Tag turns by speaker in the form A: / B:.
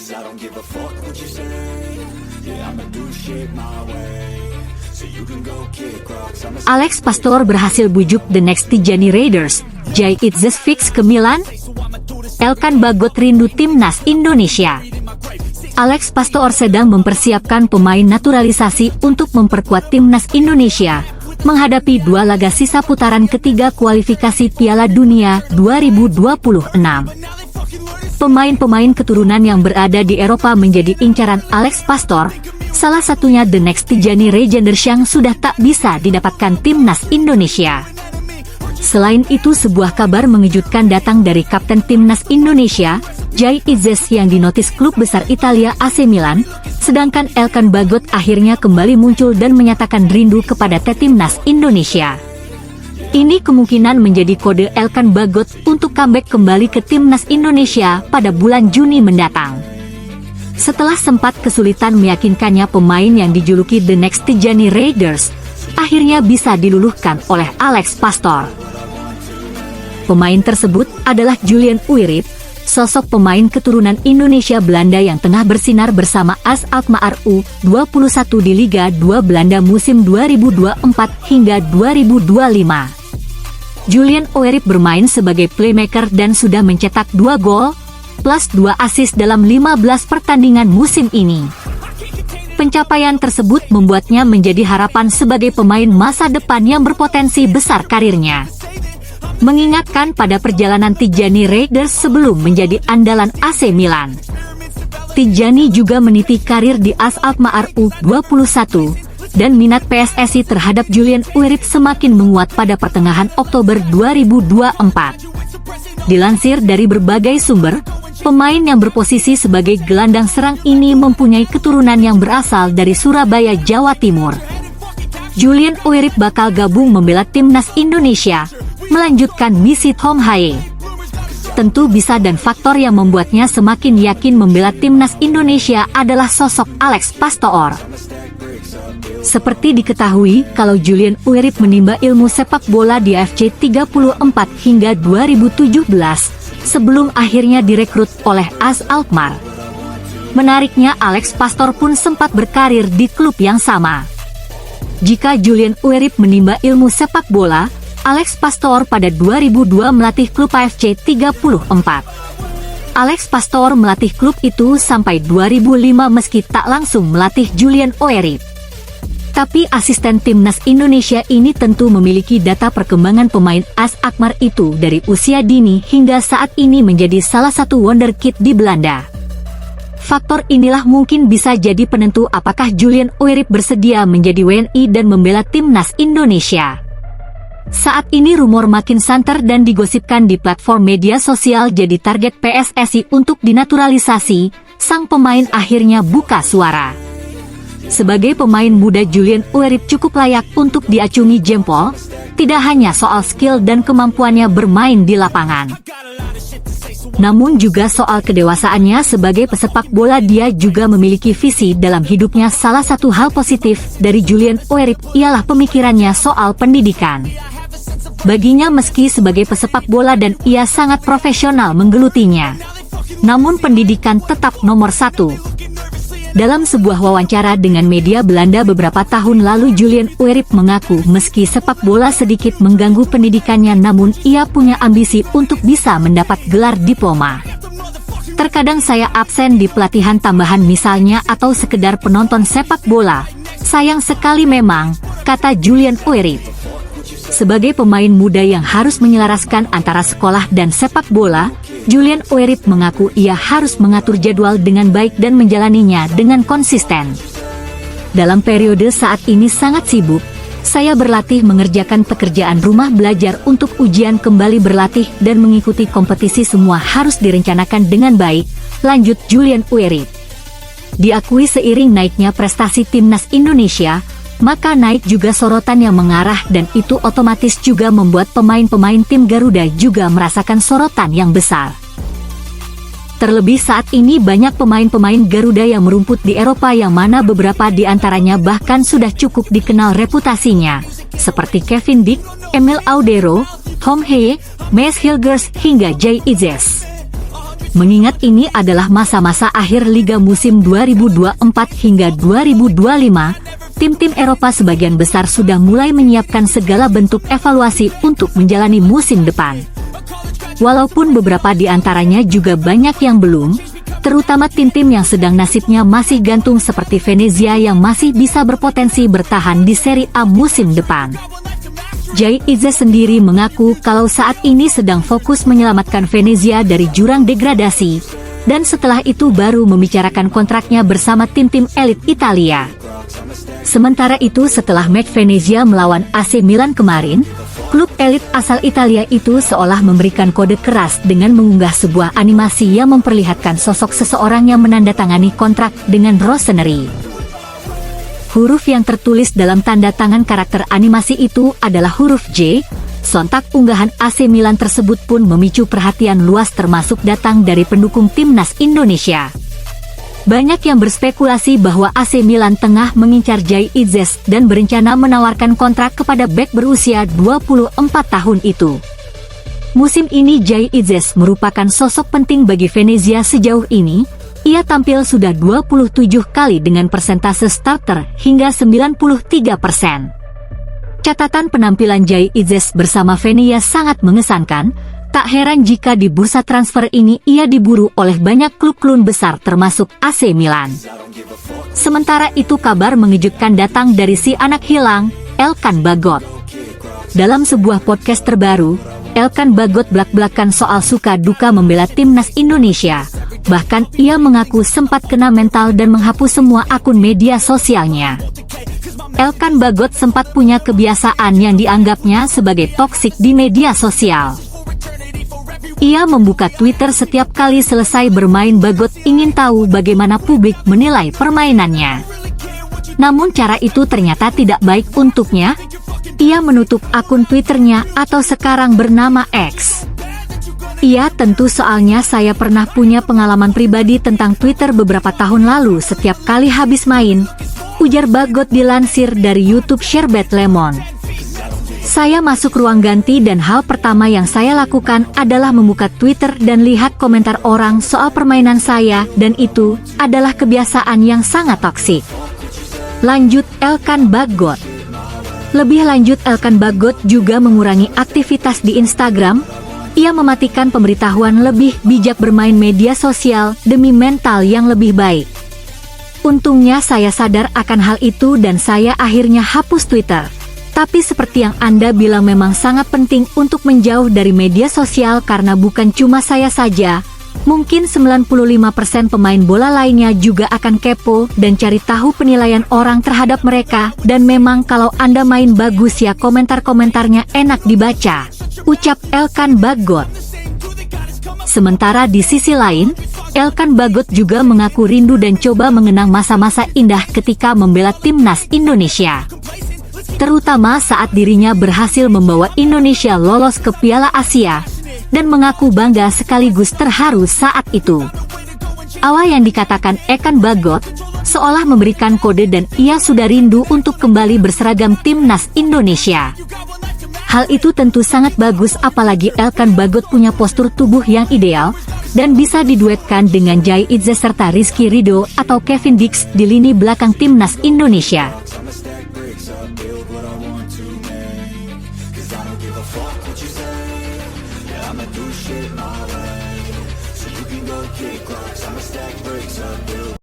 A: 'cause I don't give a fuck what you say. Yeah, I'ma do shit my way. So you can go kick rocks.
B: Alex Pastor berhasil bujuk The Next Tijani Raiders, Jai Itzes fix ke Milan. Elkan Bagot rindu timnas Indonesia. Alex Pastor sedang mempersiapkan pemain naturalisasi untuk memperkuat timnas Indonesia menghadapi dua laga sisa putaran ketiga kualifikasi Piala Dunia 2026. Pemain-pemain keturunan yang berada di Eropa menjadi incaran Alex Pastor, salah satunya The Next Tijani Raiders yang sudah tak bisa didapatkan timnas Indonesia. Selain itu, sebuah kabar mengejutkan datang dari kapten timnas Indonesia, Jai Itzes yang dinotis klub besar Italia AC Milan, sedangkan Elkan Bagot akhirnya kembali muncul dan menyatakan rindu kepada timnas Indonesia. Ini kemungkinan menjadi kode Elkan Bagot untuk comeback kembali ke timnas Indonesia pada bulan Juni mendatang. Setelah sempat kesulitan meyakinkannya pemain yang dijuluki The Next Tijani Raiders, akhirnya bisa diluluhkan oleh Alex Pastor. Pemain tersebut adalah Julian Uirip, sosok pemain keturunan Indonesia Belanda yang tengah bersinar bersama AS Alkmaar U21 di Liga 2 Belanda musim 2024 hingga 2025. Julian Uirip bermain sebagai playmaker dan sudah mencetak 2 gol, plus 2 assist dalam 15 pertandingan musim ini. Pencapaian tersebut membuatnya menjadi harapan sebagai pemain masa depan yang berpotensi besar karirnya. Mengingatkan pada perjalanan Tijani Raiders sebelum menjadi andalan AC Milan. Tijani juga meniti karir di AS Alkmaar U21, dan minat PSSI terhadap Julian Uirip semakin menguat pada pertengahan Oktober 2024. Dilansir dari berbagai sumber, pemain yang berposisi sebagai gelandang serang ini mempunyai keturunan yang berasal dari Surabaya, Jawa Timur. Julian Uirip bakal gabung membela timnas Indonesia, melanjutkan misi Tom Haye. Tentu bisa, dan faktor yang membuatnya semakin yakin membela timnas Indonesia adalah sosok Alex Pastor. Seperti diketahui, kalau Julian Uirip menimba ilmu sepak bola di AFC 34 hingga 2017, sebelum akhirnya direkrut oleh AS Alkmaar. Menariknya, Alex Pastor pun sempat berkarir di klub yang sama. Jika Julian Uirip menimba ilmu sepak bola, Alex Pastor pada 2002 melatih klub AFC 34. Alex Pastor melatih klub itu sampai 2005 meski tak langsung melatih Julian Uirip. Tapi asisten timnas Indonesia ini tentu memiliki data perkembangan pemain AS Alkmaar itu dari usia dini hingga saat ini menjadi salah satu wonderkid di Belanda. Faktor inilah mungkin bisa jadi penentu apakah Julian Uirip bersedia menjadi WNI dan membela timnas Indonesia. Saat ini rumor makin santer dan digosipkan di platform media sosial jadi target PSSI untuk dinaturalisasi. Sang pemain akhirnya buka suara. Sebagai pemain muda, Julian Uirip cukup layak untuk diacungi jempol, tidak hanya soal skill dan kemampuannya bermain di lapangan, namun juga soal kedewasaannya sebagai pesepak bola. Dia juga memiliki visi dalam hidupnya. Salah satu hal positif dari Julian Uirip ialah pemikirannya soal pendidikan. Baginya, meski sebagai pesepak bola dan ia sangat profesional menggelutinya, namun pendidikan tetap nomor satu. Dalam sebuah wawancara dengan media Belanda beberapa tahun lalu, Julian Uirip mengaku meski sepak bola sedikit mengganggu pendidikannya, namun ia punya ambisi untuk bisa mendapat gelar diploma. Terkadang saya absen di pelatihan tambahan misalnya atau sekedar penonton sepak bola. Sayang sekali memang, kata Julian Uirip. Sebagai pemain muda yang harus menyelaraskan antara sekolah dan sepak bola, Julian Uirip mengaku ia harus mengatur jadwal dengan baik dan menjalaninya dengan konsisten. Dalam periode saat ini sangat sibuk, saya berlatih mengerjakan pekerjaan rumah, belajar untuk ujian, kembali berlatih dan mengikuti kompetisi. Semua harus direncanakan dengan baik, lanjut Julian Uirip. Diakui seiring naiknya prestasi timnas Indonesia, maka naik juga sorotan yang mengarah, dan itu otomatis juga membuat pemain-pemain tim Garuda juga merasakan sorotan yang besar. Terlebih saat ini banyak pemain-pemain Garuda yang merumput di Eropa, yang mana beberapa di antaranya bahkan sudah cukup dikenal reputasinya, seperti Kevin Dick, Emil Audero, Tom Haye, Maes Hilgers hingga Jai Itzes. Mengingat ini adalah masa-masa akhir Liga musim 2024 hingga 2025, tim-tim Eropa sebagian besar sudah mulai menyiapkan segala bentuk evaluasi untuk menjalani musim depan. Walaupun beberapa di antaranya juga banyak yang belum, terutama tim-tim yang sedang nasibnya masih gantung seperti Venezia yang masih bisa berpotensi bertahan di Serie A musim depan. Jay Itzes sendiri mengaku kalau saat ini sedang fokus menyelamatkan Venezia dari jurang degradasi, dan setelah itu baru membicarakan kontraknya bersama tim-tim elit Italia. Sementara itu setelah match Venezia melawan AC Milan kemarin, klub elit asal Italia itu seolah memberikan kode keras dengan mengunggah sebuah animasi yang memperlihatkan sosok seseorang yang menandatangani kontrak dengan Rossoneri. Huruf yang tertulis dalam tanda tangan karakter animasi itu adalah huruf J. Sontak unggahan AC Milan tersebut pun memicu perhatian luas termasuk datang dari pendukung timnas Indonesia. Banyak yang berspekulasi bahwa AC Milan tengah mengincar Jay Itzes dan berencana menawarkan kontrak kepada bek berusia 24 tahun itu. Musim ini Jay Itzes merupakan sosok penting bagi Venezia sejauh ini. Ia tampil sudah 27 kali dengan persentase starter hingga 93%. Catatan penampilan Jay Itzes bersama Venezia sangat mengesankan. Tak heran jika di bursa transfer ini ia diburu oleh banyak klub-klub besar termasuk AC Milan. Sementara itu kabar mengejutkan datang dari si anak hilang, Elkan Bagot. Dalam sebuah podcast terbaru, Elkan Bagot belak-belakan soal suka duka membela timnas Indonesia. Bahkan ia mengaku sempat kena mental dan menghapus semua akun media sosialnya. Elkan Bagot sempat punya kebiasaan yang dianggapnya sebagai toksik di media sosial. Ia membuka Twitter setiap kali selesai bermain. Bagot ingin tahu bagaimana publik menilai permainannya. Namun cara itu ternyata tidak baik untuknya. Ia menutup akun Twitternya atau sekarang bernama X. Iya tentu soalnya saya pernah punya pengalaman pribadi tentang Twitter beberapa tahun lalu setiap kali habis main, ujar Bagot dilansir dari YouTube Sherbet Lemon. Saya masuk ruang ganti dan hal pertama yang saya lakukan adalah membuka Twitter dan lihat komentar orang soal permainan saya dan itu adalah kebiasaan yang sangat toksik. Lanjut Elkan Bagot. Lebih lanjut Elkan Bagot juga mengurangi aktivitas di Instagram. Ia mematikan pemberitahuan lebih bijak bermain media sosial demi mental yang lebih baik. Untungnya saya sadar akan hal itu dan saya akhirnya hapus Twitter. Tapi seperti yang Anda bilang memang sangat penting untuk menjauh dari media sosial karena bukan cuma saya saja. Mungkin 95% pemain bola lainnya juga akan kepo dan cari tahu penilaian orang terhadap mereka. Dan memang kalau Anda main bagus ya komentar-komentarnya enak dibaca, ucap Elkan Bagot. Sementara di sisi lain, Elkan Bagot juga mengaku rindu dan coba mengenang masa-masa indah ketika membela timnas Indonesia. Terutama saat dirinya berhasil membawa Indonesia lolos ke Piala Asia, dan mengaku bangga sekaligus terharu saat itu. Awal yang dikatakan Elkan Bagot, seolah memberikan kode dan ia sudah rindu untuk kembali berseragam timnas Indonesia. Hal itu tentu sangat bagus apalagi Elkan Bagot punya postur tubuh yang ideal, dan bisa diduetkan dengan Jay Itzes serta Rizky Ridho atau Kevin Dix di lini belakang timnas Indonesia.
A: I'ma do shit my way, so you can go kick rocks. I'ma stack bricks up.